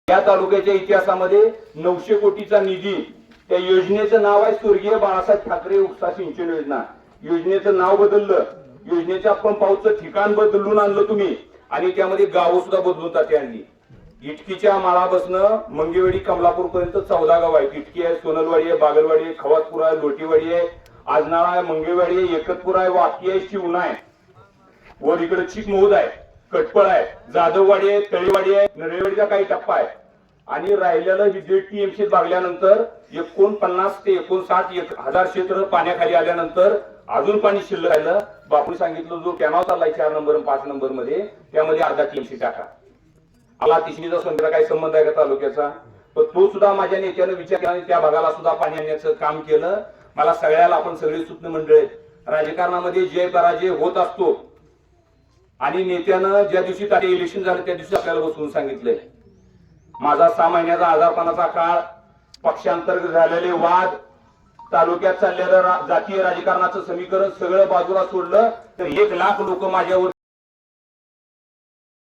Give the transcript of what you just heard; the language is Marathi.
या तालुक्याच्या इतिहासामध्ये 900 कोटीचा निधी, त्या योजनेचं नाव आहे स्वर्गीय बाळासाहेब ठाकरे उपसा सिंचन योजना. योजनेचं नाव बदललं, योजनेच्या पंप हाऊसचं ठिकाण बदलून आणलं तुम्ही आणि त्यामध्ये गावं सुद्धा बदलून ताती आणली. इटकीच्या माळापासनं मंगेवाडी कमलापूर पर्यंत 14 गाव आहेत. इटकी आहे, सोनलवाडी आहे, बागलवाडी आहे, खवातपूर आहे, लोटीवाडी आहे, आजनाळा आहे, मंगेवाडी आहे, एकतपूर आहे, वाकी आहे, शिवणा आहे, वर इकडे चिकमोहद आहे, कटपळ आहे, जाधववाडी आहे, तळेवाडी आहे, नरेवाडीचा काही टप्पा आहे. आणि राहिलेलं ही 1.5 टीएमसी भागल्यानंतर 49 ते 59 हजार क्षेत्र पाण्याखाली आल्यानंतर अजून पाणी शिल्लक राहिलं. बापूने सांगितलं जो कॅनॉल चाललाय 4 नंबर 5 नंबर मध्ये त्यामध्ये अर्धा टीएमसी टाका. मला तिसरीचा संदर्भ काही संबंध आहे का तालुक्याचा? पण तो सुद्धा माझ्या नेत्यानं विचार केला आणि त्या भागाला सुद्धा पाणी आणण्याचं काम केलं. मला सगळ्याला, आपण सगळे सूत्र मंडळ आहेत, राजकारणामध्ये जय पराजय होत असतो आणि नेत्यानं ज्या दिवशी ताटे इलेक्शन झालं त्या दिवशी आपल्याला बसवून सांगितलंय. माझा 6 महिन्याचा आजारपणाचा काळ, पक्षांतर्गत झालेले वाद, तालुक्यात चाललेलं जातीय राजकारणाचं समीकरण सगळं बाजूला सोडलं तर 1 लाख लोक माझ्यावर